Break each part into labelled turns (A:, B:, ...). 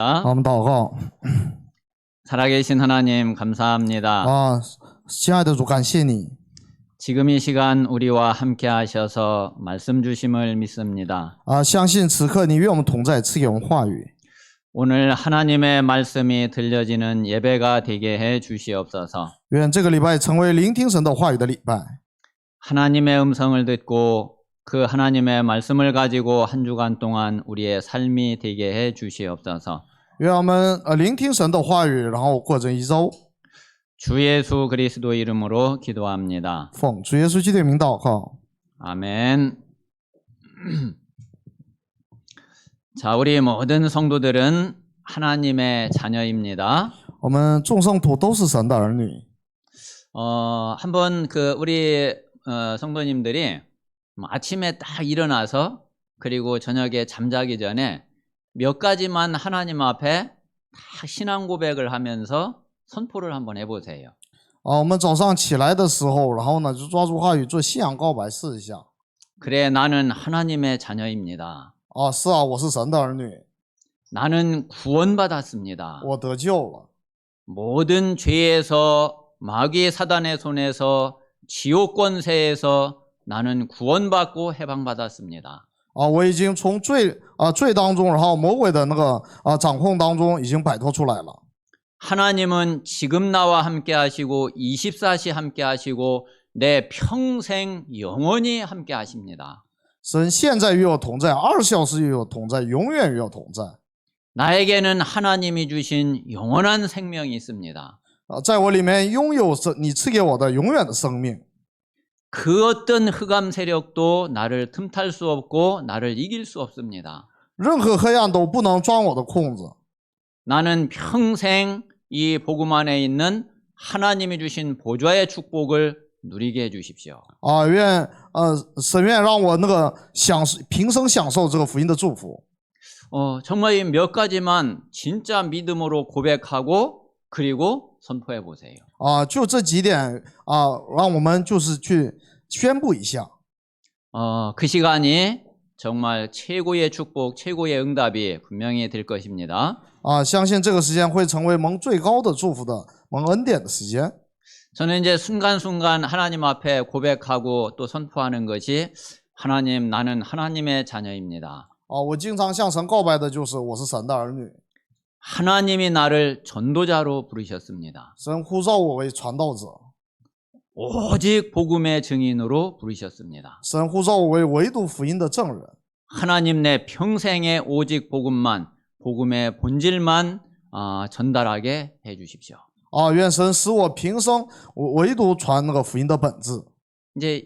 A: 我们祷告。
B: 살아계신 하나님 감사합니다.
A: 亲爱的主，感谢你。
B: 지금 이 시간 우리와 함께 하셔서 말씀 주심을 믿습니다.
A: 相信此刻你与我们同在，赐给我们话语。
B: 오늘 하나님의 말씀이 들려지는 예배가 되게 해 주시옵소서.
A: 愿这个礼拜成为聆听神的话语的礼拜。
B: 하나님의 음성을 듣고 그 하나님의 말씀을 가지고 한 주간 동안 우리의 삶이 되게 해 주시옵소서.
A: 愿我们聆听神的话语，然后过这一周。
B: 주 예수 그리스도 이름으로 기도합니다.
A: 奉主耶稣基督的名祷告。
B: 아멘. 자, 우리 모든 성도들은 하나님의 자녀입니다.
A: 我们众圣徒都是神的儿女。
B: 한번 우리 성도님들이 아침에 딱 일어나서 그리고 저녁에 잠자기 전에 몇 가지만 하나님 앞에 다 신앙 고백을 하면서 선포를 한번 해보세요.
A: 我们早上起来的时候，然后呢就抓住话语做信仰告白试一下。
B: 그래, 나는 하나님의 자녀입니다.
A: 是啊，我是神的儿女，
B: 나는 구원받았습니다.
A: 我得救了。
B: 모든 죄에서 마귀 사단의 손에서 지옥 권세에서 나는 구원받고 해방받았습니다.
A: 我已经从罪当中，然后魔鬼的那个掌控当中已经摆脱出来了。
B: 하나님은 지금 나와 함께 하시고 24시 함께 하시고 내 평생 영원히 함께 하십니다.
A: 神现在与我同在，24小时与我同在，永远与我同在。
B: 나에게는 하나님이 주신 영원한 생명이 있습니다.
A: 在我里面拥有你赐给我的永远的生命。
B: 그 어떤 흑암 세력도 나를 틈탈 수 없고 나를 이길 수 없습니다.
A: 任何黑暗都不能钻我的空子。
B: 나는 평생 이 복음 안에 있는 하나님이 주신 보좌의 축복을 누리게 해 주십시오.
A: 神愿让我平生享受这个福音的祝福。
B: 정말 이 몇 가지만 진짜 믿음으로 고백하고 그리고 선포해 보세요.
A: 就这几点让我们就是去宣布一下。
B: 그 시간이 정말 최고의 축복, 최고의 응답이 분명히 될 것입니다.
A: 相信这个时间会成为蒙最高的祝福的蒙恩典的时间。
B: 저는 이제 순간순간 하나님 앞에 고백하고 또 선포하는 것이 하나님, 나는 하나님의 자녀입니다.
A: 我经常向神告白的就是我是神的儿女。
B: 하나님이 나를 전도자로 부르셨습니다.
A: 神呼召我为传道者。
B: 오직 복음의 증인으로 부르셨습니다.
A: 神呼召我为唯独福音的证人。
B: 하나님 내 평생에 오직 복음만, 복음의 본질만 전달하게 해 주십시오.
A: 愿神使我平生唯独传那个福音的本质。
B: 이제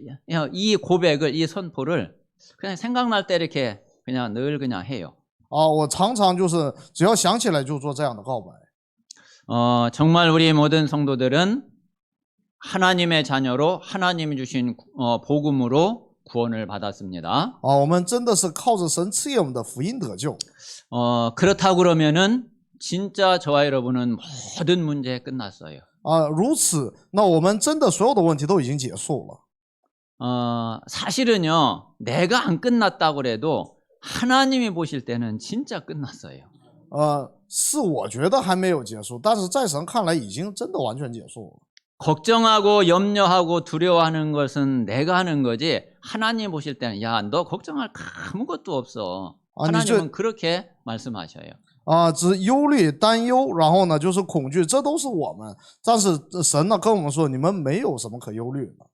B: 이 고백을, 이 선포를 그냥 생각날 때 이렇게 그냥 늘 그냥 해요.
A: 我常常就是只要想起来就做这样的告白。
B: 정말 우리 모든 성도들은 하나님의 자녀로 하나님이 주신 복음으로 구원을 받았습니다.
A: 我们真的是靠着神赐给我们的福音得救。
B: 그렇다고 그러면은 진짜 저와 여러분은 모든 문제 끝났어요.
A: 如此，那我们真的所有的问题都已经结束了。
B: 사실은요, 내가 안 끝났다고 그래도 하나님이 보실 때는 진짜 끝났어요.
A: 是我觉得还没有结束，但是在神看来已经真的完全结束了。
B: 걱정하고 염려하고 두려워하는 것은 내가 하는 거지 하나님 보실 때는 야, 너 걱정할 아무것도 없어. 하나님은 그렇게 말씀하셔요.
A: 只忧虑担忧，然后呢就是恐惧，这都是我们。但是神呢跟我们说，你们没有什么可忧虑的。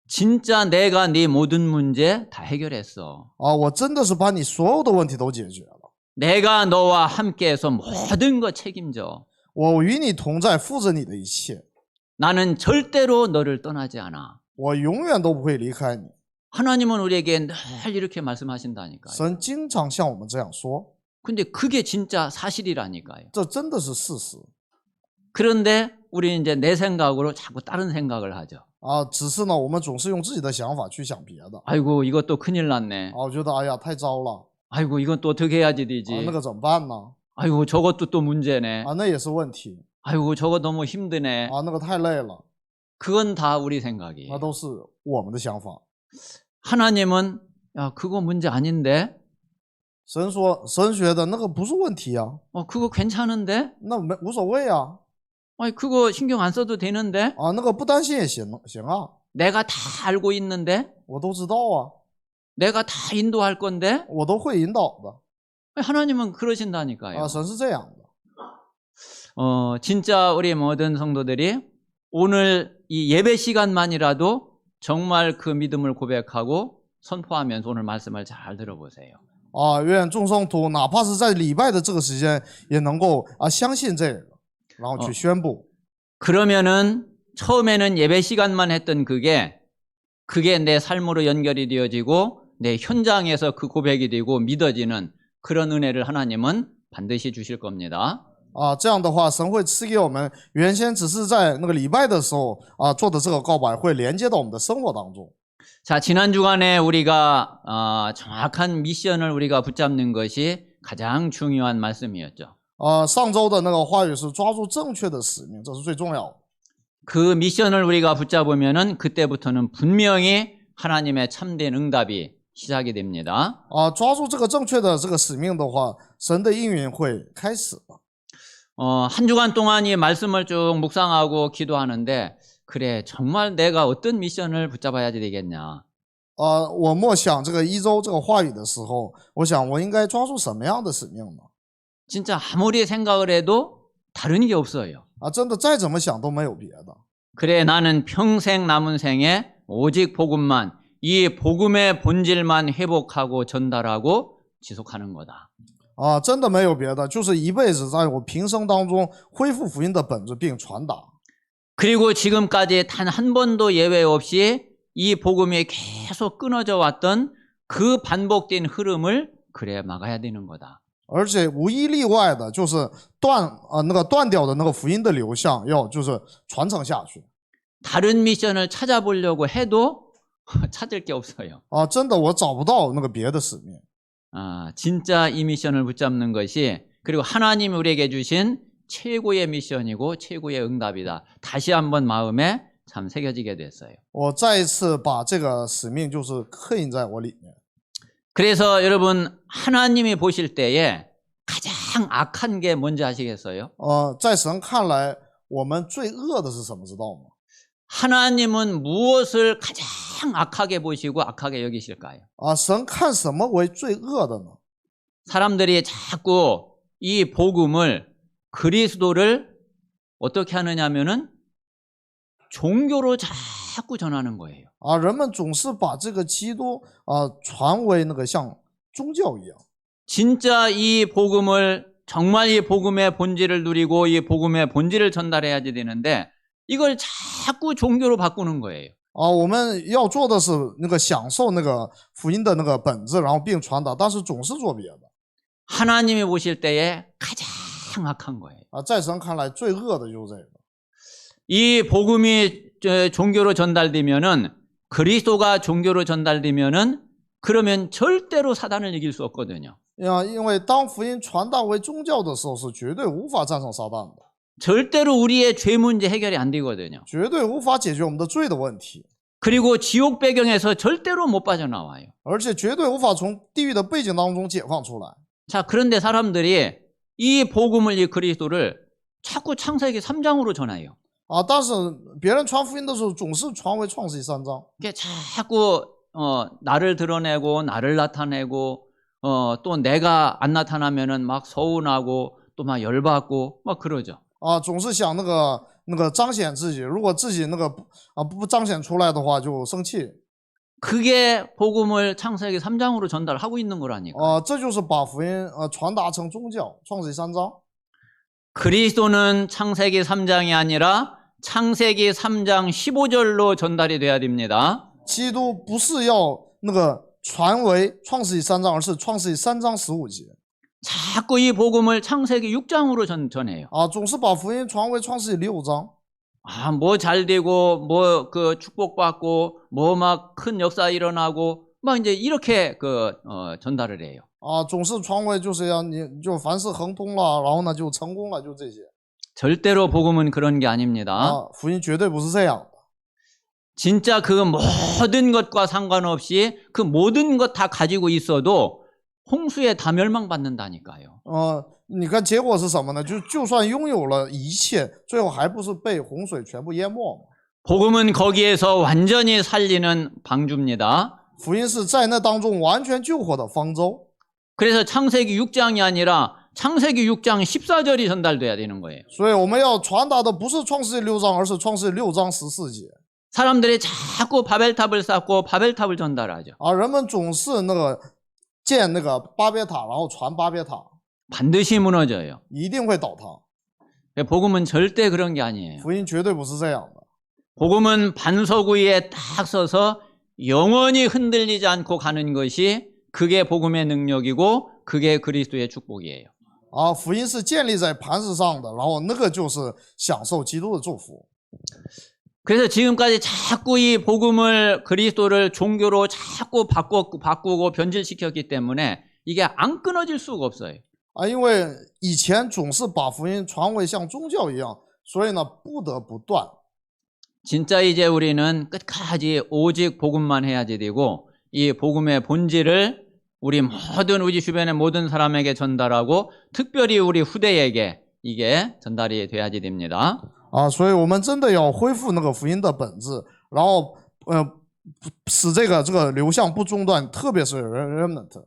B: 진짜 내가 네 모든 문제 다 해결했어.
A: 我真的是把你所有的问题都解决了。
B: 내가 너와 함께해서 모든 거 책임져.
A: 我与你同在，负责你的一切。
B: 나는 절대로 너를 떠나지 않아.
A: 我永远都不会离开你。
B: 하나님은 우리에게 늘 이렇게 말씀하신다니까요.
A: 神经常向我们这样说。
B: 근데 그게 진짜 사실이라니까요.
A: 这真的是事实。
B: 그런데 우리는 이제 내 생각으로 자꾸 다른 생각을 하죠.
A: 只是呢，我们总是用自己的想法去想别的。
B: 아이고, 이것도 큰일 났네.
A: 我觉得哎呀太糟了。
B: 아이고, 이건 또 어떻게 해야지 되지.
A: 那个怎么办呢？
B: 아이고, 저것도 또 문제네.
A: 那也是问题。
B: 아이고, 저거 너무 힘드네.
A: 那个太累了。
B: 그건 다 우리 생각이에요.
A: 那都是我们的想法。
B: 하나님은 야, 그거 문제 아닌데
A: 神说神学的那个不是问题啊，
B: 그거 괜찮은데?
A: 那无所谓啊，
B: 아니, 그거 신경 안 써도 되는데?
A: 啊，那个不担心也行啊，
B: 내가 다 알고 있는데?
A: 我都知道啊，
B: 내가 다 인도할 건데?
A: 我都会引导的
B: 하나님은 그러신다니까요.
A: 啊，神是这样的。
B: 진짜 우리 모든 성도들이 오늘 이 예배 시간만이라도 정말 그 믿음을 고백하고 선포하면서 오늘 말씀을 잘 들어보세요.
A: 啊，愿众圣徒哪怕是在礼拜的这个时间，也能够相信这个，然后去宣布。
B: 그러면은 처음에는 예배 시간만 했던 그게 내 삶으로 연결이 되어지고 내 현장에서 그 고백이 되고 믿어지는 그런 은혜를 하나님은 반드시 주실 겁니다.
A: 啊，这样的话，神会赐给我们原先只是在那个礼拜的时候做的这个告白，会连接到我们的生活当中。
B: 자, 지난 주간에 우리가 정확한 미션을 우리가 붙잡는 것이 가장 중요한 말씀이었죠.
A: 上周的那个话语是抓住正确的使命，这是最重要的。
B: 그 미션을 우리가 붙잡으면은 그때부터는 분명히 하나님의 참된 응답이 시작이 됩니다.
A: 抓住这个正确的这个使命的话，神的应允会开始的。
B: 한 주간 동안 이 말씀을 쭉 묵상하고 기도하는데 그래 정말 내가 어떤 미션을 붙잡아야 되겠냐.
A: 我默想这个一周这个话语的时候，我想我应该抓住什么样的使命呢？
B: 진짜 아무리 생각을 해도 다른 게 없어요.
A: 真的再怎么想都没有别的。
B: 그래 나는 평생 남은 생에 오직 복음만 이 복음의 본질만 회복하고 전달하고 지속하는 거다.
A: 真的没有别的，就是一辈子在我平生当中恢复福音的本质并传达。
B: 그리고 지금까지 단 한 번도 예외 없이 이 복음이 계속 끊어져 왔던 그 반복된 흐름을 그래 막아야 되는 거다.
A: 而且无一例外的就是断掉的那个福音的流向，要就是传承下去。
B: 다른 미션을 찾아보려고 해도 찾을 게 없어요.
A: 真的我找不到那个别的使命。
B: 진짜 이 미션을 붙잡는 것이 그리고 하나님이 우리에게 주신 최고의 미션이고 최고의 응답이다. 다시 한번 마음에 참 새겨지게 됐어요.
A: 我再一次把这个使命就是刻印在我里面。
B: 그래서 여러분 하나님이 보실 때에 가장 악한 게 뭔지 아시겠어요?
A: 在神看来，我们最恶的是什么？知道吗？
B: 하나님은 무엇을 가장 악하게 보시고 악하게 여기실까요?
A: 神看什么为最恶的呢？
B: 사람들이 자꾸 이 복음을 그리스도를 어떻게 하느냐면은 종교로 자꾸 전하는 거예요.
A: 人们总是把这个基督传为那个像宗教一样。
B: 진짜 이 복음을 정말 이 복음의 본질을 누리고 이 복음의 본질을 전달해야지 되는데 이걸 자꾸 종교로 바꾸는 거예요.
A: 我们要做的是那个享受那个福音的那个本质，然后并传达，但是总是做别的。
B: 하나님이 보실 때에 가장 악한 거예요.
A: 在神看来最恶的就是这个。
B: 이 복음이 종교로 전달되면은 그리스도가 종교로 전달되면은 그러면 절대로 사단을 이길 수 없거든요.
A: 因为当福音传达为宗教的时候，是绝对无法战胜撒旦的，
B: 절대로 우리의 죄 문제 해결이 안 되거든요.
A: 绝对无法解决我们的罪的问题，
B: 그리고 지옥 배경에서 절대로 못 빠져나와요.
A: 而且绝对无法从地狱的背景当中解放出来。
B: 자, 그런데 사람들이 이 복음을 이 그리스도를 자꾸 창세기 3장으로 전해요.
A: 但是别人传福音的时候，总是传为创世记3章。
B: 이게 자꾸 나를 드러내고 나를 나타내고 또 내가 안 나타나면은 막 서운하고 또 막 열받고 막 그러죠.
A: 总是想那个彰显自己，如果自己那个不彰显出来的话，就生气。
B: 그게 복음을 창세기 3장으로 전달하고 있는 거라니까.
A: 这就是把福音传达成宗教，创世记3章。
B: 그리스도는 창세기 3장이 아니라 창세기 3장 15절로 전달이 돼야 됩니다.
A: 基督不是要那个传为创世记3章，而是创世记3章15节。
B: 자꾸 이 복음을 창세기 6장으로 전해요.
A: 总是把福音传为创世记6章。
B: 뭐 잘 되고 뭐 그 축복받고 뭐 막 큰 역사 일어나고 막 이제 이렇게 전달을 해요.
A: 总是传为就是要你就凡事亨通了，然后呢就成功了，就这些。
B: 절대로 복음은 그런 게 아닙니다.
A: 福音绝对不是这样的。
B: 진짜 그 모든 것과 상관없이 그 모든 것 다 가지고 있어도 홍수에 다 멸망받는다니까요.
A: 你看结果是什么呢？就算拥有了一切，最后还不是被洪水全部淹没吗？
B: 복음은 거기에서 완전히 살리는 방주입니다.
A: 福音是在那当中完全救活的方舟。
B: 그래서 창세기 6장이 아니라 창세기 6장 14절이 전달돼야 되는 거예요.
A: 所以我们要传达的不是创世记6章，而是创世记6章14节。
B: 사람들이 자꾸 바벨탑을 쌓고 바벨탑을 전달하죠.
A: 人们总是建那个巴别塔，然后传巴别塔，
B: 반드시 무너져요.
A: 一定会倒塌。
B: 복음은 절대 그런 게 아니에요.
A: 福音绝对不是这样的。
B: 복음은 반석 위에 딱 서서 영원히 흔들리지 않고 가는 것이 그게 복음의 능력이고 그게 그리스도의 축복이에요.
A: 福音是建立在磐石上的，然后那个就是享受基督的祝福。
B: 그래서 지금까지 자꾸 이 복음을 그리스도를 종교로 자꾸 바꾸고 변질시켰기 때문에 이게 안 끊어질 수가 없어요.
A: 因为以前总是把福音传为像宗教一样，所以呢不得不断。
B: 진짜 이제 우리는 끝까지 오직 복음만 해야지 되고 이 복음의 본질을 우리 주변의 모든 사람에게 전달하고 특별히 우리 후대에게 이게 전달이 돼야지 됩니다.
A: 所以我们真的要恢复那个福音的本质，然后使这个流向不中断，特别是 remnant。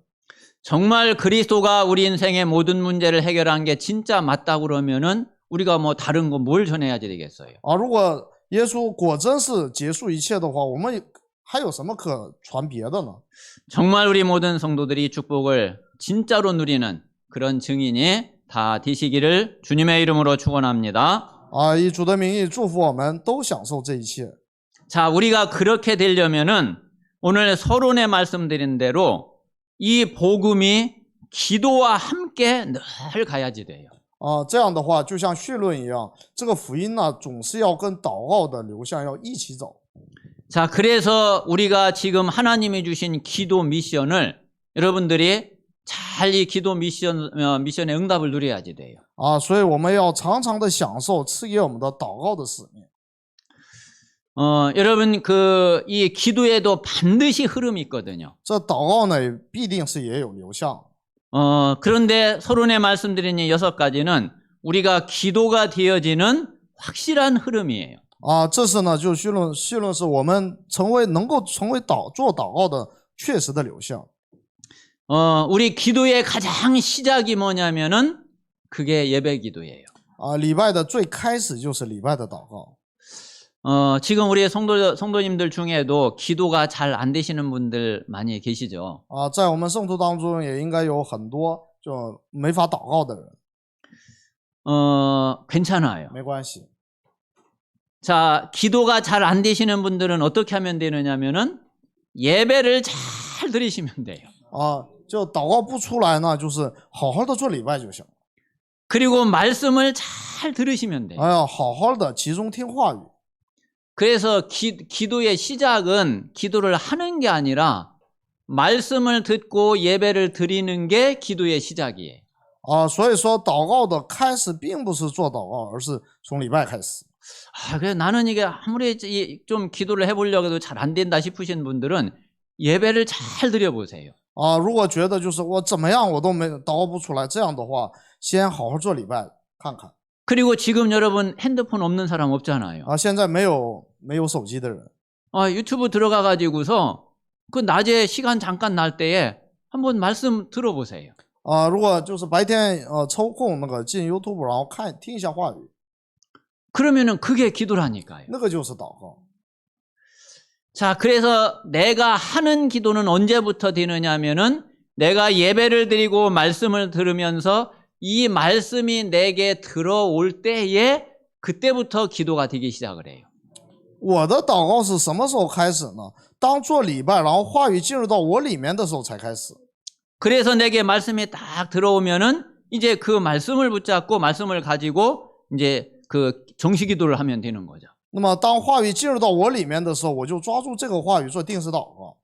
B: 정말 그리스도가 우리 인생의 모든 문제를 해결한 게 진짜 맞다고 그러면은 우리가 뭐 다른 거 뭘 전해야지 되겠어요.
A: 如果耶稣果真是结束一切的话，我们还有什么可传别的呢？
B: 정말 우리 모든 성도들이 축복을 진짜로 누리는 그런 증인이 다 되시기를 주님의 이름으로 축원합니다.
A: 以主的名义祝福我们都享受这一切。
B: 자, 우리가 그렇게 되려면은 오늘 서론에 말씀드린 대로 이 복음이 기도와 함께 늘 가야지 돼요.
A: 这样的话就像绪论一样，这个福音呢总是要跟祷告的流向要一起走。
B: 자, 그래서 우리가 지금 하나님이 주신 기도 미션을 여러분들이 잘 이 기도 미션의 응답을 누려야지 돼요.
A: 所以我们要常常的享受赐给我们的祷告的使命。
B: 여러분 이 기도에도 반드시 흐름이 있거든요.
A: 这祷告呢必定是也有流向。
B: 그런데 서론에 말씀드린 이 6가지는 우리가 기도가 되어지는 확실한 흐름이에요.
A: 这是呢就绪论是我们能够成为做祷告的确实的流向。
B: 우리 기도의 가장 시작이 뭐냐면은 그게 예배 기도예요.
A: 礼拜的最开始就是礼拜的祷告。
B: 지금 우리 성도님들 중에도 기도가 잘 안 되시는 분들 많이 계시죠.
A: 在我们圣徒当中也应该有很多就没法祷告的人。
B: 괜찮아요.
A: 没关系。
B: 자, 기도가 잘 안 되시는 분들은 어떻게 하면 되느냐면은 예배를 잘 드리시면 돼요.
A: 就祷告不出来呢，就是好好的做礼拜就行。
B: 그리고 말씀을 잘 들으시면 돼요.
A: 好好的集中听话语。
B: 그래서 기도의 시작은 기도를 하는 게 아니라 말씀을 듣고 예배를 드리는 게 기도의 시작이에요.
A: 所以说祷告的开始并不是做祷告，而是从礼拜开始。
B: 그래 나는 이게 아무리 좀 기도를 해보려고 해도 잘 안 된다 싶으신 분들은 예배를 잘 드려보세요.
A: 如果觉得就是我怎么样我都祷告不出来，这样的话，先好好做礼拜看看。
B: 그리고 지금 여러분 핸드폰 없는 사람 없잖아요.
A: 现在没有手机的人。
B: 유튜브 들어가 가지고서 그 낮에 시간 잠깐 날 때에 한번 말씀 들어보세요.
A: 如果就是白天抽空进 YouTube 然后听一下话语，
B: 그러면은 그게 기도라니까요.
A: 那个就是祷告。
B: 자, 그래서 내가 하는 기도는 언제부터 되느냐면은 내가 예배를 드리고 말씀을 들으면서 이 말씀이 내게 들어올 때에 그때부터 기도가 되기 시작을 해요.
A: 我的祷告是什么时候开始呢？当做礼拜，然后话语进入到我里面的时候才开始。
B: 그래서 내게 말씀이 딱 들어오면은 이제 그 말씀을 붙잡고 말씀을 가지고 이제 그 정식 기도를 하면 되는 거죠.
A: 那么当话语进入到我里面的时候，我就抓住这个话语做定时祷告。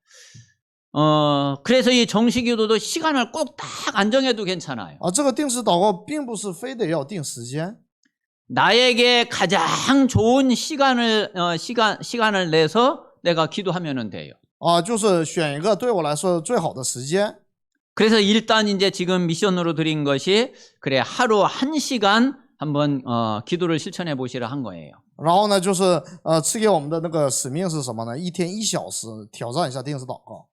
B: 그래서 이 정식 기도도 시간을 꼭 딱 안 정해도 괜찮아요.
A: 这个定时祷告并不是非得要定时间。
B: 나에게 가장 좋은 시간을 내서 내가 기도하면 돼요.
A: 就是选一个对我来说最好的时间。
B: 그래서 일단 이제 지금 미션으로 드린 것이 그래 하루 1시간 한번 기도를 실천해 보시라 한 거예요.
A: 然后呢，就是赐给我们的那个使命是什么呢？一天1小时挑战一下定时祷告。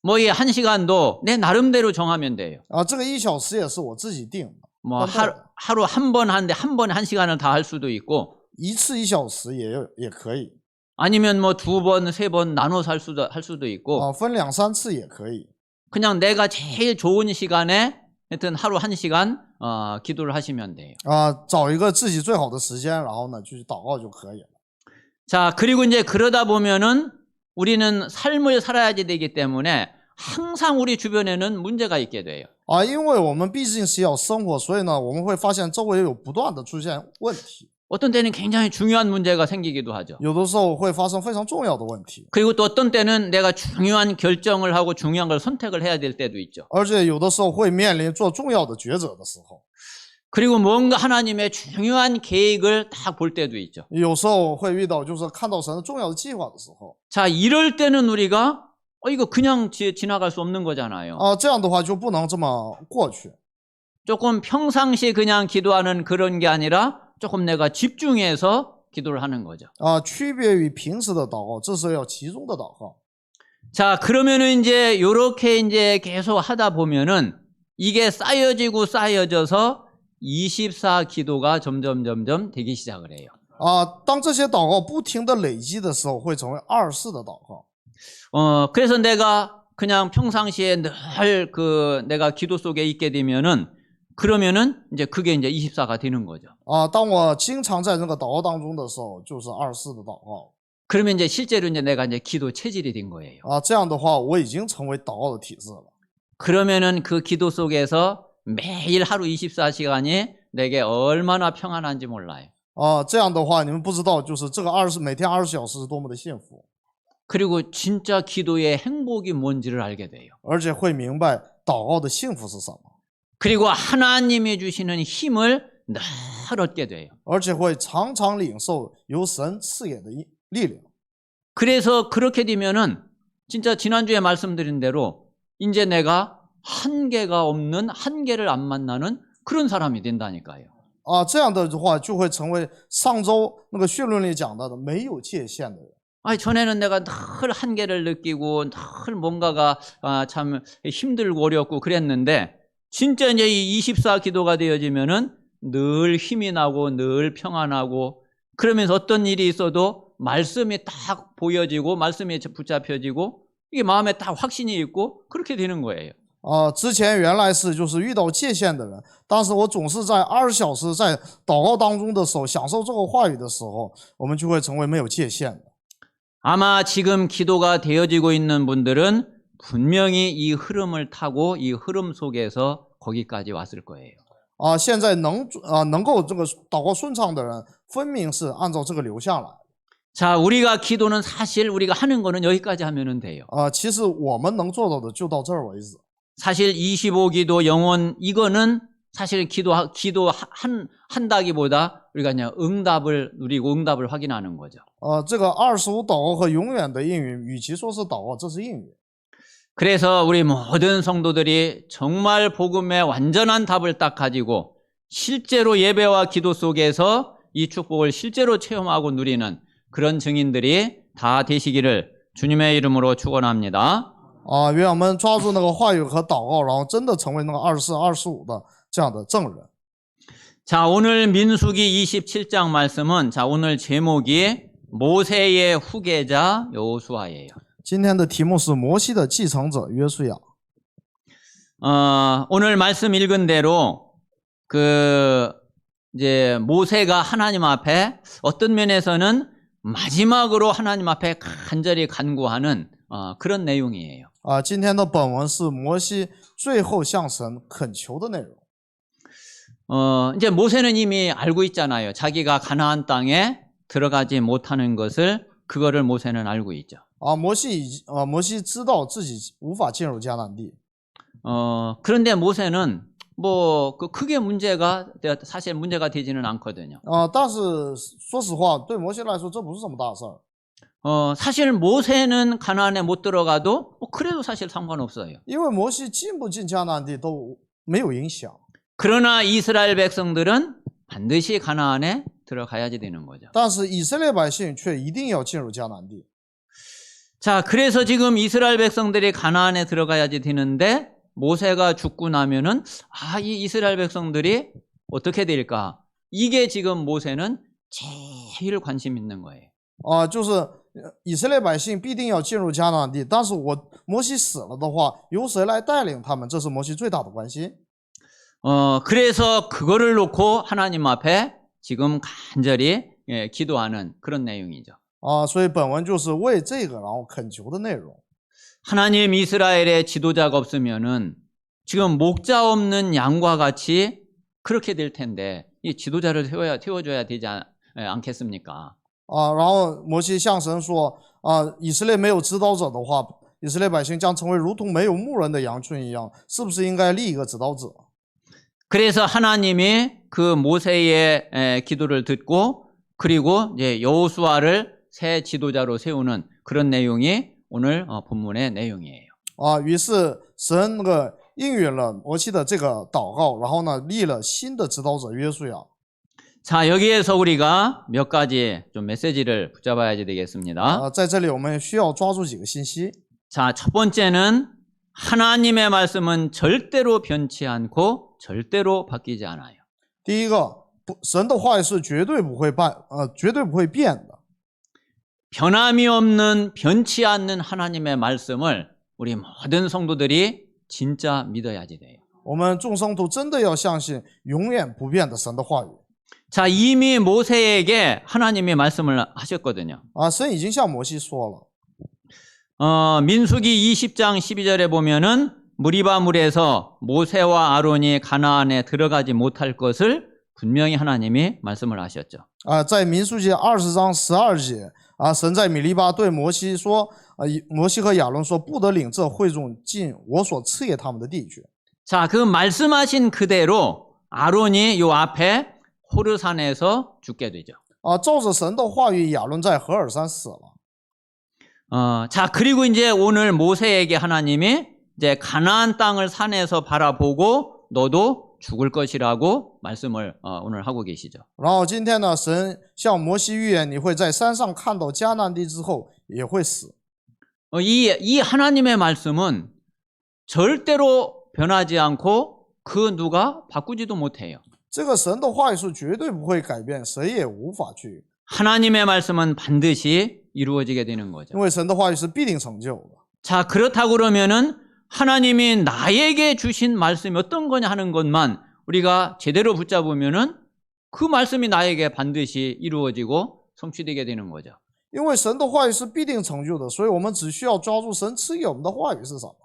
B: 뭐 이 1시간도 내 나름대로 정하면 돼요.
A: 这个1小时也是我自己定的。
B: 뭐 하루 한 번 하는데 한 번에 1시간을 다 할 수도 있고
A: 一次1小时也可以。
B: 아니면 뭐 2번, 3번 나눠서 할 수도 있고
A: 分2、3次也可以。
B: 그냥 내가 제일 좋은 시간에 하여튼 하루 1시간 기도를 하시면 돼요.
A: 找一个自己最好的时间，然后呢就去祷告就可以了。
B: 자, 그리고 이제 그러다 보면은 우리는 삶을 살아야 되기 때문에 항상 우리 주변에는 문제가 있게 돼요.
A: 因为我们毕竟是要生活，所以呢我们会发现周围有不断的出现问题。
B: 어떤 때는 굉장히 중요한 문제가 생기기도 하죠.
A: 有的时候会发生非常重要的问题，
B: 그리고 또 어떤 때는 내가 중요한 결정을 하고 중요한 걸 선택을 해야 될 때도 있죠.
A: 而且有的时候会面临做重要的抉择的时候，
B: 그리고 뭔가 하나님의 중요한 계획을 딱 볼 때도 있죠.
A: 有时候会遇到就是看到神的重要的计划的时候，
B: 자, 이럴 때는 우리가 이거 그냥 지나갈 수 없는 거잖아요.
A: 这样的话就不能这么过去。
B: 조금 평상시 그냥 기도하는 그런 게 아니라 조금 내가 집중해서 기도를 하는 거죠.
A: 区别于平时的祷告，这是要集中的祷告。
B: 자, 그러면은 이제 요렇게 이제 계속 하다 보면은 이게 쌓여져서 24 기도가 점점 되기 시작을 해요.
A: 当这些祷告不停的累积的时候，会成为24的祷告。
B: 그래서 내가 그냥 평상시에 늘 내가 기도 속에 있게 되면은 그러면은 이제 그게 이제 24가 되는 거죠.
A: 当我经常在这个祷告当中的时候，就是24的祷告。
B: 그러면 이제 실제로 이제 내가 이제 기도 체질이 된 거예요.
A: 这样的话，我已经成为祷告的体质了。
B: 그러면은 그 기도 속에서 매일 하루 24시간이 내게 얼마나 평안한지 몰라요.
A: 这样的话，你们不知道，就是这个每天20小时是多么的幸福，
B: 그리고 진짜 기도의 행복이 뭔지를 알게 돼요.
A: 而且会明白祷告的幸福是什么，
B: 그리고 하나님이 주시는 힘을 늘 얻게 돼요.
A: 而且会常常领受由神赐给的力量。
B: 그래서 그렇게 되면은 진짜 지난주에 말씀드린 대로 이제 내가 한계가 없는, 한계를 안 만나는 그런 사람이 된다니까요.
A: 这样的话就会成为上周那个绪论里讲到的没有界限的人。
B: 전에는 내가 늘 한계를 느끼고 늘 뭔가가 참 힘들고 어렵고 그랬는데 진짜 이제 이 24 기도가 되어지면은 늘 힘이 나고 늘 평안하고 그러면서 어떤 일이 있어도 말씀이 딱 보여지고 말씀이 붙잡혀지고 이게 마음에 딱 확신이 있고 그렇게 되는 거예요.
A: 之前原来是就是遇到界限的人，但是我总是在20小时在祷告当中的时候，享受这个话语的时候，我们就会成为没有界限的。
B: 아마 지금 기도가 되어지고 있는 분들은 분명히 이 흐름을 타고 이 흐름 속에서 거기까지 왔을 거예요.
A: 现在能够这个祷告顺畅的人，分明是按照这个流向来。
B: 자, 우리가 기도는 사실 우리가 하는 거는 여기까지 하면 돼요.
A: 其实我们能做到的就到这儿为止。
B: 사실 25기도 영원 이거는 사실 한다기보다 우리가 그냥 응답을 누리고 응답을 확인하는 거죠.
A: 这个25祷告和永远的应允，与其说是祷告，这是应允。
B: 그래서 우리 모든 성도들이 정말 복음의 완전한 답을 딱 가지고 실제로 예배와 기도 속에서 이 축복을 실제로 체험하고 누리는 그런 증인들이 다 되시기를 주님의 이름으로 축원합니다.
A: 愿我们抓住那个话语和祷告，然后真的成为那个24、25的这样的证人。
B: 자, 오늘 민수기 27장 말씀은 자, 오늘 제목이 모세의 후계자 여호수아예요.
A: 今天的题目是摩西的继承者约书亚。
B: 오늘 말씀 읽은 대로 이제 모세가 하나님 앞에 어떤 면에서는 마지막으로 하나님 앞에 간절히 간구하는 그런 내용이에요.
A: 今天的本文是摩西最后向神恳求的内容。
B: 이제 모세는 이미 알고 있잖아요. 자기가 가나안 땅에 들어가지 못하는 것을 그거를 모세는 알고 있죠.
A: 摩西知道自己无法进入迦南地。
B: 그런데 모세는 뭐 크게 사실 문제가 되지는 않거든요.
A: 但是说实话，对摩西来说这不是什么大事儿。
B: 사실 모세는 가나안에 못 들어가도 그래도 사실 상관없어요.
A: 因为摩西进不进迦南地都没有影响。
B: 그러나 이스라엘 백성들은 반드시 가나안에 들어가야지 되는 거죠.
A: 但是以色列百姓却一定要进入迦南地。
B: 자, 그래서 지금 이스라엘 백성들이 가나안에 들어가야지 되는데 모세가 죽고 나면은 이 이스라엘 백성들이 어떻게 될까? 이게 지금 모세는 제일 관심 있는 거예요.
A: 就是以色列百姓必定要进入迦南地，但是摩西死了的话，由谁来带领他们？这是摩西最大的关心。
B: 그래서 그거를 놓고 하나님 앞에 지금 간절히 기도하는 그런 내용이죠.
A: 所以本文就是为这个然后恳求的内容。
B: 하나님 이스라엘의 지도자가 없으면은 지금 목자 없는 양과 같이 그렇게 될 텐데 이 지도자를 태워줘야 되지 않겠습니까?
A: 然后摩西向神说，以色列没有指导者的话，以色列百姓将成为如同没有牧人的羊群一样，是不是应该立一个指导者？
B: 그래서 하나님이 그 모세의 기도를 듣고 그리고 이제 여호수아를 새 지도자로 세우는 그런 내용이 오늘 본문의 내용이에요.
A: 于是神应允了摩西的这个祷告，然后呢立了新的指导者约书亚。
B: 자, 여기에서 우리가 몇 가지 좀 메시지를 붙잡아야 되겠습니다.
A: 在这里我们需要抓住几个信息。
B: 자, 첫 번째는 하나님의 말씀은 절대로 변치 않고 절대로 바뀌지 않아요.
A: 第一个，神的话语是绝对不会变的。
B: 변함이 없는 변치 않는 하나님의 말씀을 우리 모든 성도들이 진짜 믿어야지 돼요.
A: 我们众生都真的要相信永远不变的神的话语。
B: 자, 이미 모세에게 하나님이 말씀을 하셨거든요.
A: 神已经向摩西说了。
B: 민수기 20장 12절에 보면은 무리바물에서 모세와 아론이 가나안에 들어가지 못할 것을 분명히 하나님이 말씀을 하셨죠.
A: 在民数记20章12节，神在米利巴对摩西说，摩西和亚伦说，不得领这会众进我所赐给他们的地去。
B: 자, 그 말씀하신 그대로 아론이 요 앞에 호르산에서 죽게 되죠.
A: 照着神的话语，亚伦在何尔山死了。
B: 자, 그리고 이제 오늘 모세에게 하나님이 이제 가나안 땅을 산에서 바라보고 너도 죽을 것이라고 말씀을 오늘 하고 계시죠.
A: 然后今天呢，神向摩西预言，你会在山上看到迦南地之后也会死。
B: 이 하나님의 말씀은 절대로 변하지 않고 그 누가 바꾸지도 못해요.
A: 这个神的话语是绝对不会改变，谁也无法去。
B: 하나님의 말씀은 반드시 이루어지게 되는 거죠.
A: 因为神的话语是必定成就的。
B: 자, 그렇다고 그러면은 하나님이 나에게 주신 말씀이 어떤 거냐 하는 것만 우리가 제대로 붙잡으면은 그 말씀이 나에게 반드시 이루어지고 성취되게 되는 거죠.
A: 因为神的话语是必定成就的，所以我们只需要抓住神赐给我们的话语是什么。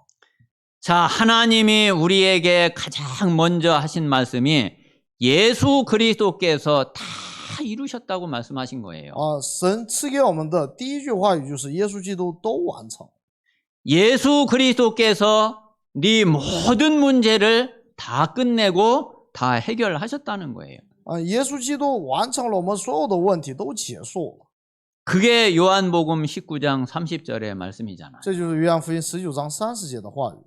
B: 자, 하나님이 우리에게 가장 먼저 하신 말씀이 예수 그리스도께서 다 이루셨다고 말씀하신 거예요.
A: 神赐给我们的第一句话语就是耶稣基督都完成。
B: 예수 그리스도께서 네 모든 문제를 다 끝내고 다 해결하셨다는 거예요.
A: 耶稣基督完成了我们所有的问题都结束了。
B: 그게 요한복음 19장 30절의 말씀이잖아요.
A: 这就是约翰福音19章30节的话语。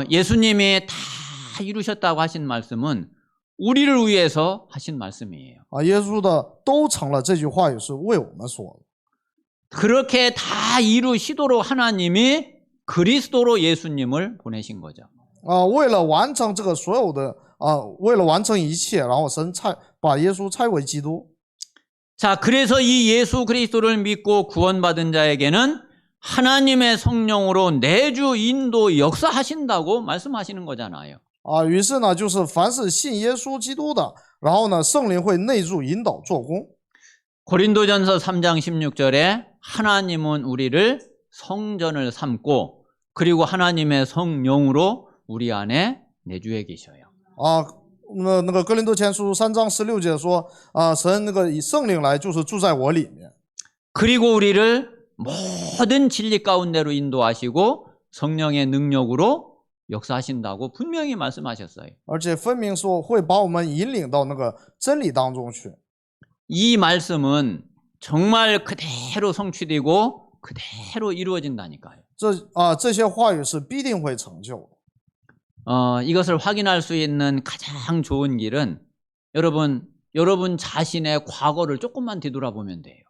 B: 예수님이 다 이루셨다고 하신 말씀은 우리를 위해서 하신 말씀이에요.
A: 耶稣的都成了这句话语是为我们说的。
B: 그렇게 다 이루시도록 하나님이 그리스도로 예수님을 보내신 거죠.
A: 为了完成这个所有的为了完成一切，然后神把耶稣差为基督。
B: 자, 그래서 이 예수 그리스도를 믿고 구원받은 자에게는 하나님의 성령으로 내주 인도 역사하신다고 말씀하시는 거잖아요.
A: 于是呢，就是凡是信耶稣基督的，然后呢，圣灵会内住引导做工。
B: 고린도전서 3장 16절에 하나님은 우리를 성전을 삼고 그리고 하나님의 성령으로 우리 안에 내주해 계셔요.
A: 那个哥林多前书3章16节说，神那个以圣灵来就是住在我里面。
B: 그리고 우리를 모든 진리 가운데로 인도하시고 성령의 능력으로 역사하신다고 분명히 말씀하셨어요.
A: 而且分明说会把我们引领到那个真理当中去。
B: 이 말씀은 정말 그대로 성취되고 그대로 이루어진다니까요.
A: 这些话语是必定会成就的。
B: 이것을 확인할 수 있는 가장 좋은 길은 여러분 자신의 과거를 조금만 뒤돌아보면 돼요.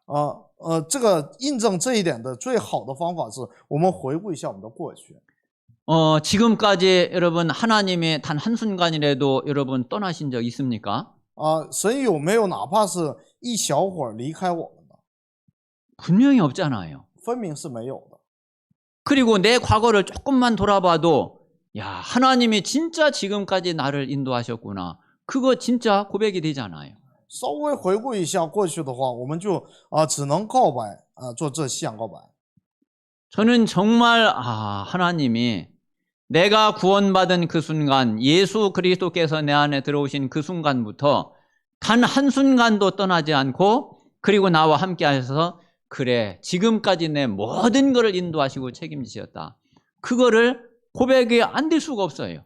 A: 这个印证这一点的最好的方法是我们回顾一下我们的过去。
B: 지금까지 여러분 하나님의 단 한순간이라도 여러분 떠나신 적 있습니까?
A: 神有没有哪怕是一小会儿离开我们呢？
B: 분명히 없잖아요.
A: 分明是没有的。
B: 그리고 내 과거를 조금만 돌아봐도 야, 하나님이 진짜 지금까지 나를 인도하셨구나. 그거 진짜 고백이 되잖아요.
A: 稍微回顾一下过去的话，我们就只能告白做这信仰告白。
B: 저는 정말 하나님이 내가 구원받은 그 순간 예수 그리스도께서 내 안에 들어오신 그 순간부터 단 한순간도 떠나지 않고 그리고 나와 함께 하셔서 그래 지금까지 내 모든 것을 인도하시고 책임지셨다. 그거를 고백이 안 될 수가 없어요.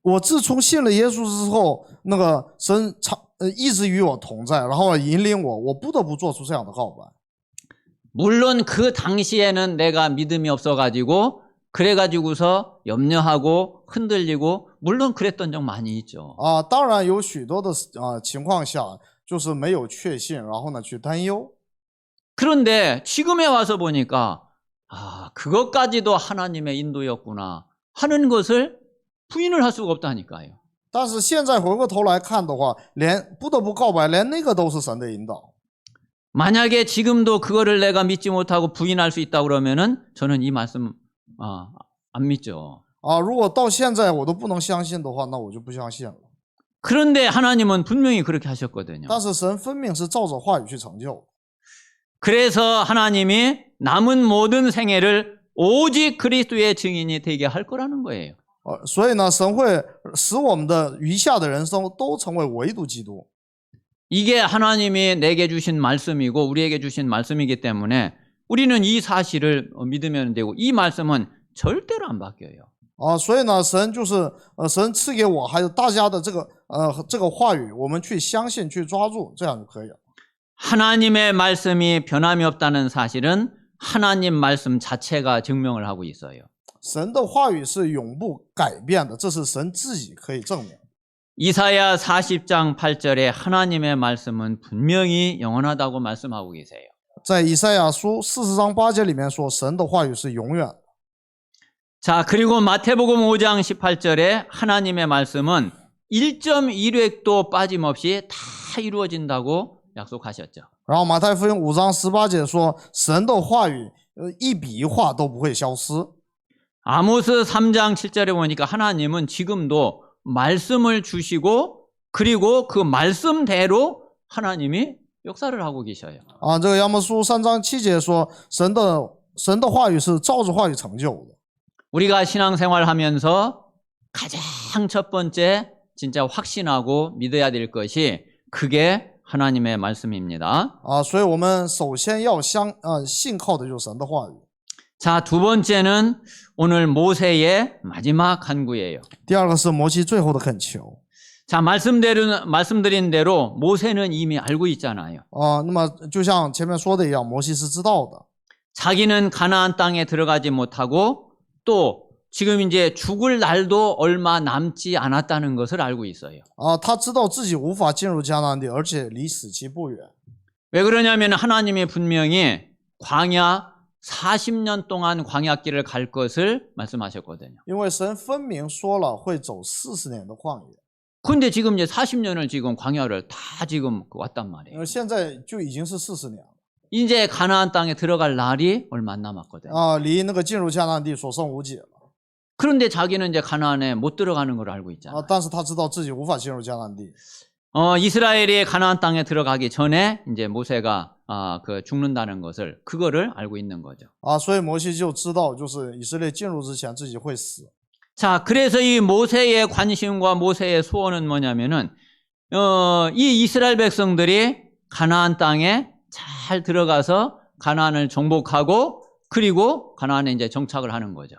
A: 我自从信了耶稣之后，那个神一直与我同在，然后引领我，我不得不做出这样的告白。
B: 물론 그 당시에는 내가 믿음이 없어가지고 그래가지고서 염려하고 흔들리고 물론 그랬던 적 많이 있죠.
A: 当然有许多的情况下就是没有确信，然后呢去担忧。
B: 그런데 지금에 와서 보니까 그것까지도 하나님의 인도였구나 하는 것을 부인을 할 수가 없다니까요.
A: 但是现在回过头来看的话，连不得不告白，连那个都是神的引导。
B: 만약에 지금도 그거를 내가 믿지 못하고 부인할 수 있다고 그러면은 저는 이 말씀 안 믿죠.
A: 如果到现在我都不能相信的话，那我就不相信了。
B: 그런데 하나님은 분명히 그렇게 하셨거든요.
A: 但是神分明是照着话语去成就。
B: 그래서 하나님이 남은 모든 생애를 오직 그리스도의 증인이 되게 할 거라는 거예요.
A: 所以呢，神会使我们的余下的人生都成为唯独基督。
B: 이게 하나님이 내게 주신 말씀이고 우리에게 주신 말씀이기 때문에 우리는 이 사실을 믿으면 되고 이 말씀은 절대로 안 바뀌어요.
A: 所以呢，神就是神赐给我还有大家的这个话语，我们去相信，去抓住，这样就可以了。
B: 하나님의 말씀이 변함이 없다는 사실은 하나님 말씀 자체가 증명을 하고 있어요.
A: 神的话语是永不改变的，这是神自己可以证明。
B: 이사야 40장 8절에 하나님의 말씀은 분명히 영원하다고 말씀하고 계세요.
A: 在以赛亚书40章8节里面说，神的话语是永远。
B: 자, 그리고 마태복음 5장 18절에 하나님의 말씀은 1.1획도 빠짐없이 다 이루어진다고 약속하셨죠.
A: 然后马太福音5章18节说，神的话语一笔一画都不会消失。
B: 아모스 3장 7절에 보니까 하나님은 지금도 말씀을 주시고 그리고 그 말씀대로 하나님이 역사를 하고 계셔요.
A: 这个亚摩书3章7节说，神的话语是照着话语成就的。
B: 우리가 신앙생활하면서 가장 첫 번째 진짜 확신하고 믿어야 될 것이 그게 하나님의 말씀입니다.
A: 所以我们首先要信靠的就是神的话语。
B: 자, 두 번째는 오늘 모세의 마지막 간구예요.
A: 第二个是摩西最后的恳求。
B: 자, 말씀드린 대로 모세는 이미 알고 있잖아요.
A: 那么就像前面说的一样，摩西是知道的。
B: 자기는 가나안 땅에 들어가지 못하고 또 지금 이제 죽을 날도 얼마 남지 않았다는 것을 알고 있어요.
A: 他知道自己无法进入迦南地，而且离死期不远。
B: 왜 그러냐면 하나님이 분명히 광야 40년 동안 광야길을 갈 것을 말씀하셨거든요.
A: 因为神分明说了会走40年的旷野。
B: 근데 지금 이제 40년을 지금 광야를 다 지금 왔단 말이에요.
A: 现在就已经是40年了。
B: 이제 가나안 땅에 들어갈 날이 얼마 안 남았거든요.
A: 离那个进入迦南地所剩无几了。
B: 그런데 자기는 이제 가나안에 못 들어가는 걸 알고 있잖아요.
A: 但是他知道自己无法进入迦南地。
B: 이스라엘이 가나안 땅에 들어가기 전에 이제 모세가 죽는다는 것을 그거를 알고 있는 거죠.
A: 所以摩西就知道，就是以色列进入之前自己会死。
B: 자, 그래서 이 모세의 관심과 모세의 소원은 뭐냐면은 이 이스라엘 백성들이 가나안 땅에 잘 들어가서 가나안을 정복하고 그리고 가나안에 이제 정착을 하는 거죠.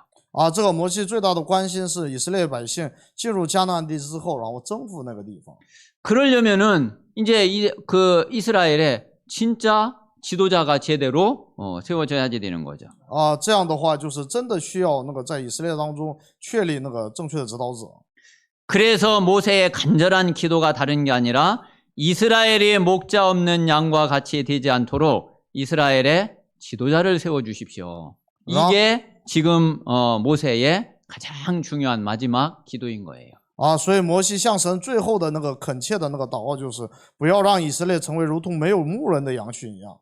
A: 这个摩西最大的关心是以色列百姓进入迦南地之后，然后征服那个地方。
B: 그러려면은 이제 그 이스라엘에 진짜 지도자가 제대로 세워져야지 되는 거죠.
A: 这样的话就是真的需要那个在以色列当中确立那个正确的指导者。
B: 그래서 모세의 간절한 기도가 다른 게 아니라 이스라엘이 목자 없는 양과 같이 되지 않도록 이스라엘의 지도자를 세워주십시오. 이게 지금 모세의 가장 중요한 마지막 기도인 거예요.
A: 所以摩西向神最后的那个恳切的那个祷告就是不要让以色列成为如同没有牧人的羊群一样。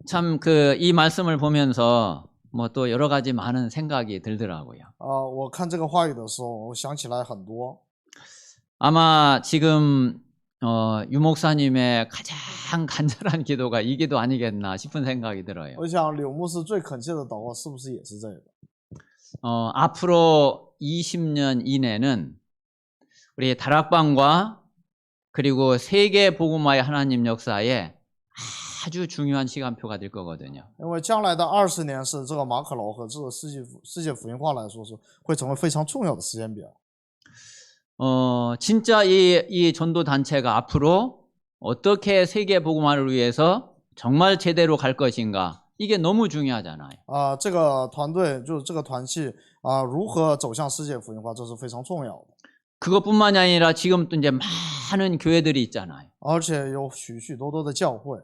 B: 참 이 말씀을 보면서 뭐 또 여러 가지 많은 생각이 들더라고요.
A: 我看这个话语的时候，我想起来很多。
B: 아마 지금 유 목사님의 가장 간절한 기도가 이 기도 아니겠나 싶은 생각이 들어요.
A: 我想柳牧师最恳切的祷告是不是也是这个？
B: 앞으로 20년 이내는 우리 다락방과 그리고 세계 복음화의 하나님 역사에 아주 중요한 시간표가 될 거거든요.
A: 因为将来的20年是这个马可楼和这个世界福音化来说是会成为非常重要的时间表。
B: 진짜 이 전도 단체가 앞으로 어떻게 세계 복음화를 위해서 정말 제대로 갈 것인가 이게 너무 중요하잖아요.
A: 这个团队就是这个团契如何走向世界福音化，这是非常重要的。
B: 그것뿐만이 아니라 지금 또 이제 많은 교회들이 있잖아요.
A: 而且有许许多多的教会。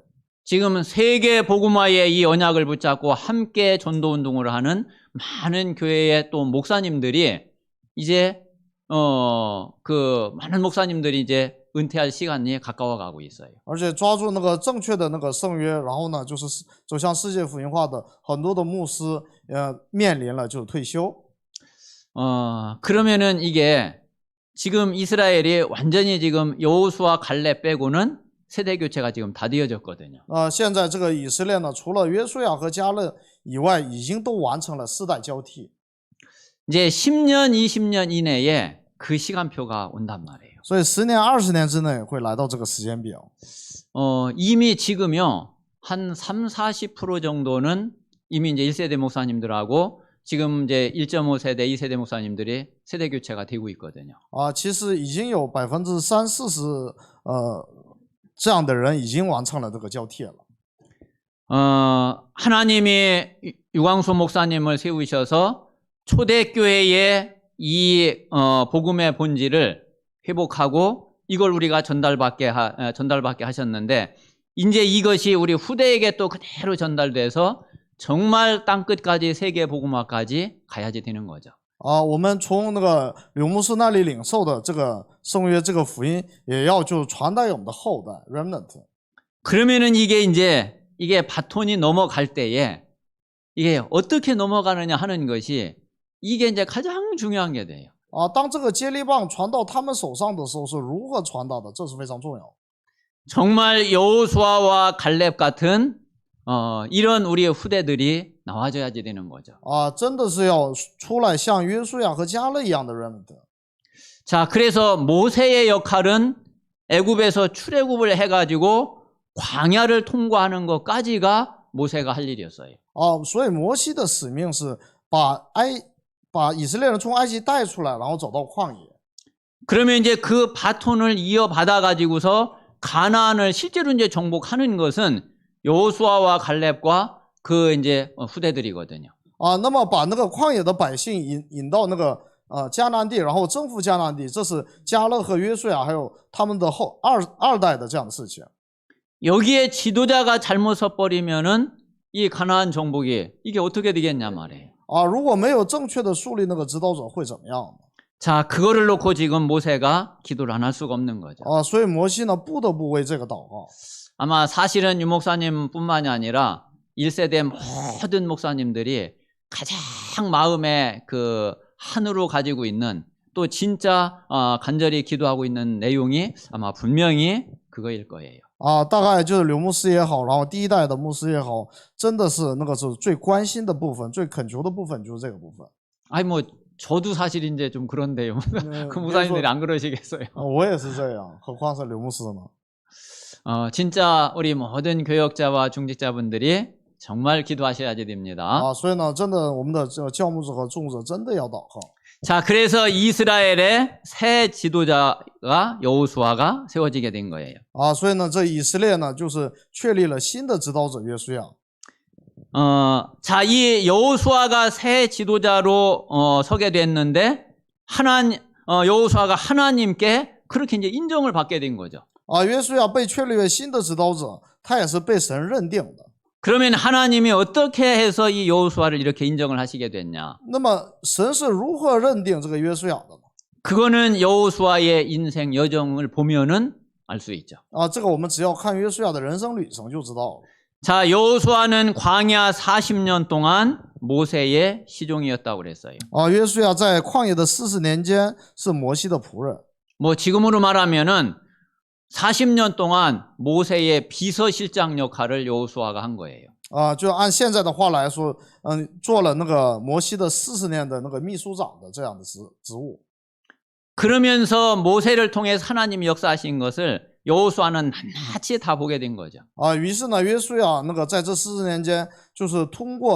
B: 지금 세계 복음화의 이 언약을 붙잡고 함께 전도 운동을 하는 많은 교회의 또 목사님들이 이제 많은 목사님들이 이제 은퇴할 시간이 가까워 가고 있어요.
A: 而且抓住那个正确的那个圣约，然后呢，就是走向世界福音化的很多的牧师，面临了就是退休。
B: 그러면은 이게 지금 이스라엘이 완전히 지금 여호수아 갈렙 빼고는 세대 교체가 지금 다 되어졌거든요.
A: 现在这个以色列呢，除了约书亚和迦勒以外，已经都完成了世代交替。
B: 이제 10년, 20년 이내에 그 시간표가 온단 말이에요.
A: 所以10年、20年之内会来到这个时间表。
B: 이미 지금요 한 30-40% 정도는 이미 이제 1세대 목사님들하고 지금 이제 1.5세대, 2세대 목사님들이 세대 교체가 되고 있거든요.
A: 其实已经有30-40%这样的人已经完成了这个交替了。
B: 하나님이 유광수 목사님을 세우셔서 초대교회의 이 복음의 본질을 회복하고 이걸 우리가 전달받게 하셨는데 이제 이것이 우리 후대에게 또 그대로 전달돼서 정말 땅끝까지 세계 복음화까지 가야지 되는 거죠.
A: 我们从那个柳牧师那里领受的这个圣约这个福音，也要就传达给我们的后代 remnant。
B: 그러면은 이게 바톤이 넘어갈 때에 이게 어떻게 넘어가느냐 하는 것이 이게 이제 가장 중요한 게 돼요.
A: 当这个接力棒传到他们手上的时候，是如何传达的，这是非常重要。
B: 정말 여호수아와 갈렙 같은 이런 우리의 후대들이 나와줘야지 되는 거죠.
A: 真的是要出来像约书亚和迦勒一样的 remnant。
B: 자, 그래서 모세의 역할은 애굽에서 출애굽을 해가지고 광야를 통과하는 것까지가 모세가 할 일이었어요.
A: 所以摩西的使命是把以色列人从埃及带出来，然后走到旷野。
B: 그러면 이제 그 바톤을 이어받아 가지고서 가나안을 실제로 이제 정복하는 것은 여호수아와 갈렙과 그 이제 후대들이거든요.
A: 那么把那个旷野的百姓引到那个迦南地，然后征服迦南地，这是迦勒和约书亚还有他们的二代的这样的事情。
B: 여기에 지도자가 잘못 섰버리면은 이 가나안 정복이 이게 어떻게 되겠냐 말이에요.
A: 如果没有正确的树立那个指导者会怎么样？
B: 자, 그거를 놓고 지금 모세가 기도를 안 할 수가 없는 거죠.
A: 所以摩西呢不得不为这个祷告。
B: 아마 사실은 유 목사님뿐만이 아니라 1세대 모든 목사님들이 가장 마음에 그 한으로 가지고 있는 또 진짜 간절히 기도하고 있는 내용이 아마 분명히 그거일 거예요.
A: 大概就是刘牧师也好，然后第一代的牧师也好，真的是那个是最关心的部分，最恳求的部分就是这个部分。
B: 아니 뭐 저도 사실 이제 좀 그런데요. 그 목사님들이 안 그러시겠어요?
A: 我也是这样，何况是刘牧师呢？
B: 진짜 우리 모든 교역자와 중직자분들이 정말 기도하셔야지 됩니다.
A: 所以呢，真的我们的教牧者和众者真的要祷告。
B: 자, 그래서 이스라엘의 새 지도자가 여호수아가 세워지게 된 거예요.
A: 所以呢，这以色列呢，就是确立了新的指导者约书亚。
B: 자, 이 여호수아가 새 지도자로 서게 됐는데 여호수아가 하나님께 그렇게 이제 인정을 받게 된 거죠.
A: 约书亚被确立为新的指导者，他也是被神认定的。
B: 그러면 하나님이 어떻게 해서 이 여호수아를 이렇게 인정을 하시게 됐냐?
A: 那么神是如何认定这个约书亚的呢？
B: 그거는 여호수아의 인생 여정을 보면은 알 수 있죠.
A: 这个我们只要看约书亚的人生旅程就知道了。
B: 자, 여호수아는 광야 40년 동안 모세의 시종이었다고 그랬어요.
A: 约书亚在旷野的40年间是摩西的仆人。
B: 뭐 지금으로 말하면은 40년 동안 모세의 비서실장 역할을 여호수아가 한 거예요.
A: 就按现在的话来说，做了那个摩西的40年的那个秘书长的这样的职务。
B: 그러면서 모세를 통해서 하나님이 역사하신 것을 여호수아는 낱낱이 다 보게 된 거죠.
A: 于是呢，约书亚那个在这40年间，就是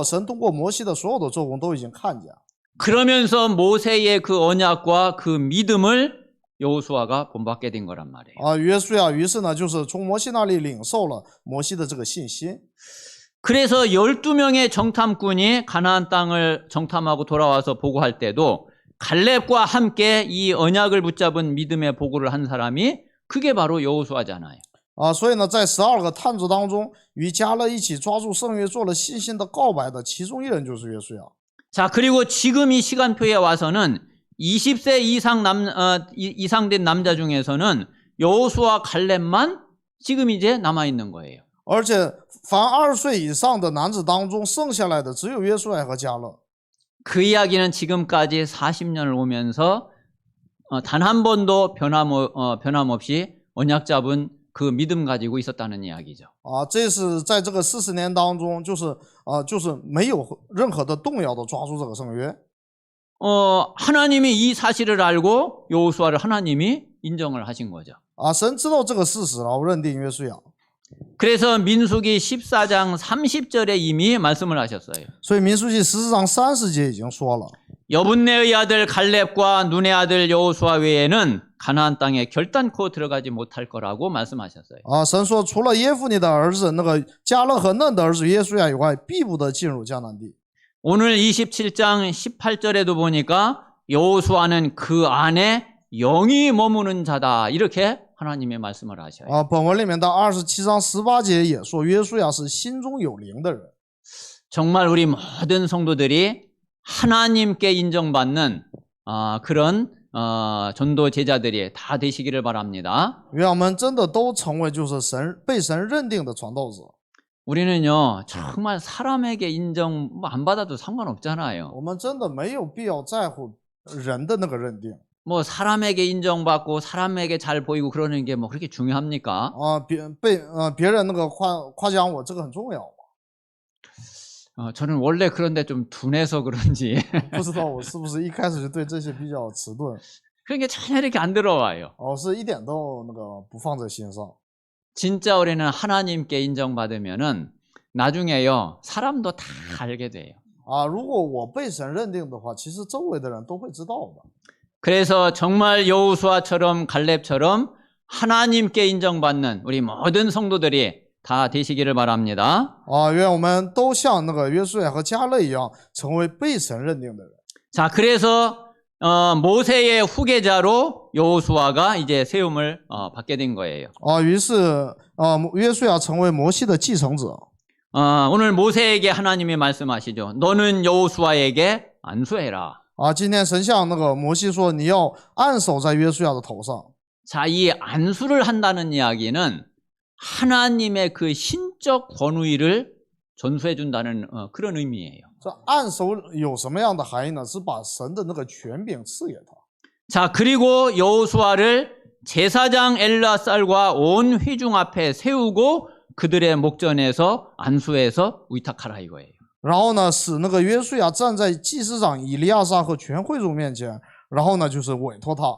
A: 神通过摩西的所有的作工都已经看见。
B: 그러면서 모세의 그 언약과 그 믿음을 여호수아가 본받게 된 거란 말이에요.
A: 约书亚于是呢，就是从摩西那里领受了摩西的这个信心。
B: 그래서 12명의 정탐꾼이 가나안 땅을 정탐하고 돌아와서 보고할 때도 갈렙과 함께 이 언약을 붙잡은 믿음의 보고를 한 사람이 그게 바로 여호수아잖아요.
A: 所以呢，在12个探子当中，与迦勒一起抓住圣约做了信心的告白的其中一人就是约书亚。
B: 자, 그리고 지금 이 시간표에 와서는 20세 이상 된 남자 중에서는 여호수아 갈렙만 지금 이제 남아 있는 거예요.
A: 而且凡20岁以上的男子当中，剩下来的只有约书亚和迦勒。
B: 그 이야기는 지금까지 40년을 오면서 단 한 번도 변함없이 언약 잡은 그 믿음 가지고 있었다는 이야기죠.
A: 这是在这个40年当中，就是没有任何的动摇的抓住这个圣约。
B: 하나님이 이 사실을 알고 여호수아를 하나님이 인정을 하신 거죠.
A: 神知道这个事实，然后认定约书亚。
B: 그래서 민수기 14장 30절에 이미 말씀을 하셨어요.
A: 所以民数记14章30节已经说了。
B: 여분네의 아들 갈렙과 눈의 아들 여호수아 외에는 가나안 땅에 결단코 들어가지 못할 거라고 말씀하셨어요.
A: 神说，除了耶夫尼的儿子那个迦勒和嫩的儿子约书亚以外，必不得进入迦南地。
B: 오늘 27장 18절에도 보니까 여호수아는 그 안에 영이 머무는 자다 이렇게 하나님의 말씀을 하셔요.
A: 本文里面到27章18节也说，约书亚是心中有灵的人。
B: 정말 우리 모든 성도들이 하나님께 인정받는 그런 전도 제자들이 다 되시기를 바랍니다.
A: 愿我们真的都成为就是被神认定的传道者。
B: 우리는요 정말 사람에게 인정 안 받아도 상관없잖아요.
A: 我们真的没有必要在乎人的那个认定。
B: 뭐 사람에게 인정받고 사람에게 잘 보이고 그러는 게 뭐 그렇게 중요합니까?
A: 别人那个夸奖我，这个很重要。
B: 저는 원래 그런데 좀 둔해서 그런지
A: 不知道我是不是一开始就对这些比较迟钝，
B: 그런 게 전혀 이렇게 안 들어와요.
A: 是一点都那个不放在心上。
B: 진짜 우리는 하나님께 인정받으면은 나중에요 사람도 다 알게 돼요.
A: 如果我被神认定的话，其实周围的人都会知道的。
B: 그래서 정말 여호수아처럼 갈렙처럼 하나님께 인정받는 우리 모든 성도들이 다 되시기를 바랍니다.
A: 愿我们都像那个约书亚和迦勒一样，成为被神认定的人。
B: 자, 그래서 모세의 후계자로 여호수아가 이제 세움을 받게 된 거예요.
A: 于是约书亚成为摩西的继承者。
B: 오늘 모세에게 하나님이 말씀하시죠. 너는 여호수아에게 안수해라.
A: 今天神向那个摩西说，你要按手在约书亚的头上。
B: 자, 이 안수를 한다는 이야기는 하나님의 그 신적 권위를 전수해 준다는 그런 의미예요.
A: 这按手有什么样的含义呢？是把神的那个权柄赐给他。
B: 자, 그리고 여호수아를 제사장 엘르아살과 온 회중 앞에 세우고 그들의 목전에서 안수해서 위탁하라 이거예요.
A: 然后呢，使那个约书亚站在祭司长以利亚撒和全会众面前，然后呢，就是委托他。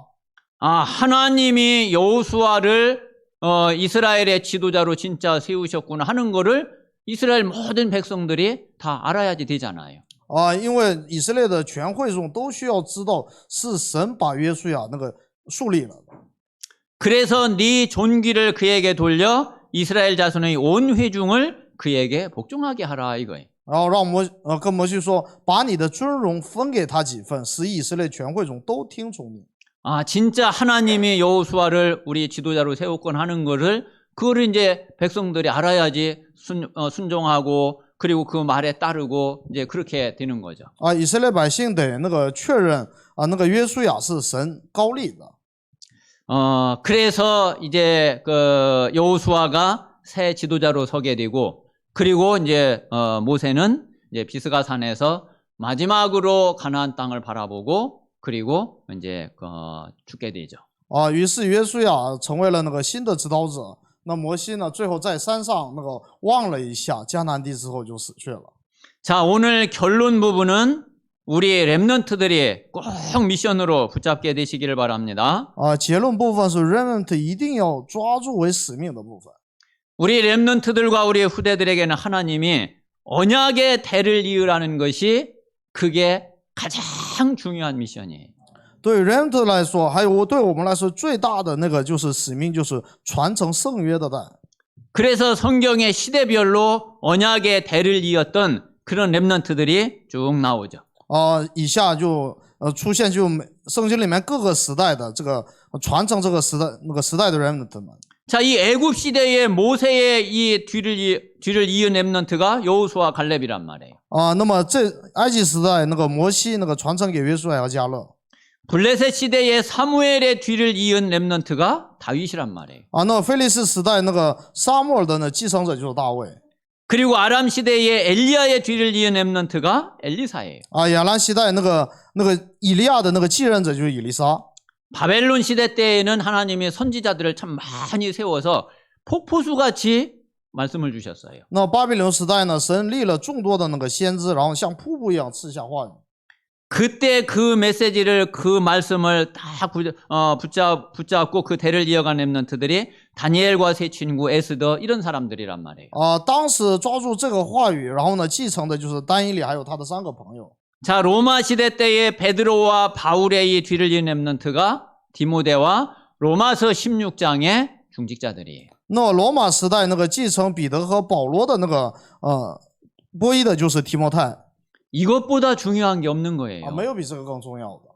B: 하나님이 여호수아를 이스라엘의 지도자로 진짜 세우셨구나 하는 거를 이스라엘 모든 백성들이 다 알아야지 되잖아요.
A: 啊，因为以色列的全会众都需要知道是神把约书亚那个树立了。
B: 그래서 네 존귀를 그에게 돌려 이스라엘 자손의 온 회중을 그에게 복종하게 하라 이거예요.
A: 然后让跟摩西说，把你的尊荣分给他几份，使以色列全会众都听从你。
B: 아, 진짜 하나님이 여호수아를 우리 지도자로 세웠건 하는 것을 그거를 이제 백성들이 알아야지 순종하고 그리고 그 말에 따르고 이제 그렇게 되는 거죠.
A: 啊，以色列百姓得那个确认啊，那个约书亚是神高立的。
B: 그래서 이제 그 여호수아가 새 지도자로 서게 되고 그리고 이제 모세는 이제 비스가 산에서 마지막으로 가나안 땅을 바라보고 그리고 이제 죽게 되죠.
A: 啊，于是约书亚成为了那个新的指导者。那摩西呢，最后在山上那个望了一下迦南地之后就死去了。
B: 자, 오늘 결론 부분은 우리 렘넌트들이 꼭 미션으로 붙잡게 되시기를 바랍니다.
A: 啊，结论部分是 remnant 一定要抓住为使命的部分。
B: 우리 렘넌트들과 우리 후대들에게는 하나님이 언약의 대를 이으라는 것이 그게 가장 중요한 미션이에요.
A: 对 remnant 来说，还有对我们来说最大的那个就是使命，就是传承圣约的代。
B: 그래서 성경의 시대별로 언약의 대를 이었던 그런 렘넌트들이 쭉 나오죠.
A: 以下就出现就圣经里面各个时代的这个传承这个时代的 remnant 们。
B: 자, 이 애굽 시대의 모세의 이 뒤를 이은 렘넌트가 여호수아 갈렙이란 말이에요.
A: 那么这埃及时代那个摩西那个传承给约书亚和迦勒。
B: 블레셋 시대의 사무엘의 뒤를 이은 렘넌트가 다윗이란 말이에요.
A: 那非利士时代那个撒母耳的呢继承者就是大卫。
B: 그리고 아람 시대의 엘리야의 뒤를 이은 렘넌트가 엘리사예요.
A: 亚兰时代那个以利亚的那个继任者就是以利沙。
B: 바벨론 시대 때에는 하나님이 선지자들을 참 많이 세워서 폭포수같이 말씀을 주셨어요.
A: 那巴比伦时代呢，神立了众多的那个先知，然后像瀑布一样赐下话语。
B: 그때 그 메시지를 그 말씀을 다 붙잡고 그 대를 이어간 렘넌트들이 다니엘과 세 친구 에스더 이런 사람들이란 말이에요.
A: 当时抓住这个话语，然后呢继承的就是但以理还有他的3个朋友。
B: 자, 로마 시대 때의 베드로와 바울의 이 뒤를 이은 렘넌트가 디모데와 로마서 16장의 중직자들이에요.
A: 那罗马时代那个继承彼得和保罗的那个波伊的就是提摩太。
B: 이것보다 중요한 게 없는 거예요.
A: 没有比这个更重要的。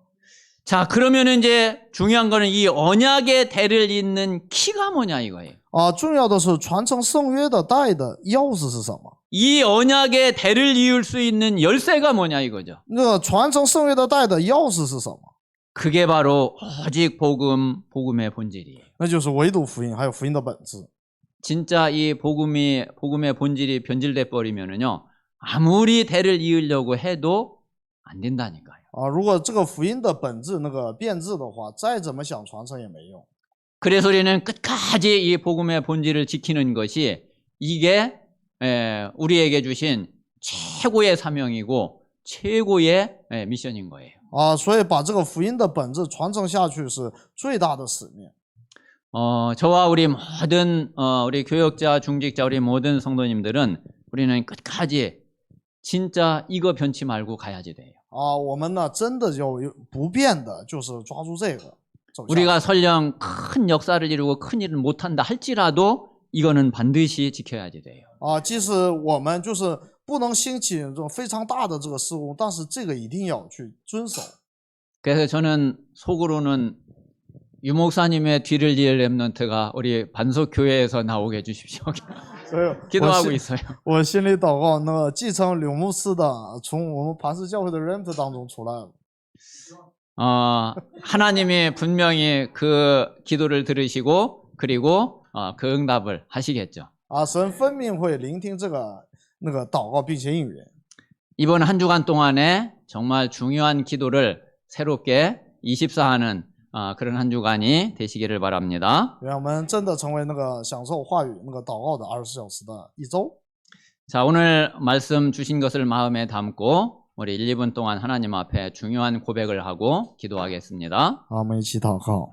B: 자, 그러면 이제 중요한 거는 이 언약의 대를 잇는 키가 뭐냐 이거예요.
A: 重要的是传承圣约的带的钥匙是什么？
B: 이 언약의 대를 이을 수 있는 열쇠가 뭐냐 이거죠.
A: 那个传承圣约的带的钥匙是什么？
B: 그게 바로 오직 복음의 본질이에요.
A: 那就是唯独福音，还有福音的本质。
B: 진짜 이 복음의 본질이 변질돼 버리면은요. 아무리 대를 이으려고 해도 안 된다니까요.
A: 如果这个福音的本质那个变质的话，再怎么想传承也没用。
B: 그래서 우리는 끝까지 이 복음의 본질을 지키는 것이 이게 우리에게 주신 최고의 사명이고 최고의 미션인 거예요.
A: 所以把这个福音的本质传承下去是最大的使命。
B: 저와 우리 모든 우리 교역자, 중직자, 우리 모든 성도님들은 우리는 끝까지 진짜 이거 변치 말고 가야지 돼요.
A: 我们呢真的就不变的，就是抓住这个。
B: 우리가 설령 큰 역사를 이루고 큰 일을 못한다 할지라도 이거는 반드시 지켜야지 돼요.
A: 即使我们就是不能兴起这种非常大的这个事工，但是这个一定要去遵守。
B: 그래서 저는 속으로는 유 목사님의 뒤를 이을 렘넌트가 우리 반석 교회에서 나오게 해주십시오. 기도하고 있어요.
A: 我心里祷告，那个继承柳牧师的，从我们磐石教会的 remnant 当中出来了。
B: 하나님이 분명히 그 기도를 들으시고 그리고 그 응답을 하시겠죠.
A: 神分明会聆听这个那个祷告，并且应允。
B: 이번 한 주간 동안에 정말 중요한 기도를 새롭게 24하는 그런 한 주간이 되시기를 바랍니다.
A: 愿我们真的成为那个享受话语、那个祷告的24小时的一周。
B: 자, 오늘 말씀 주신 것을 마음에 담고 우리 1, 2분 동안 하나님 앞에 중요한 고백을 하고 기도하겠습니다.
A: 我们一起祷告。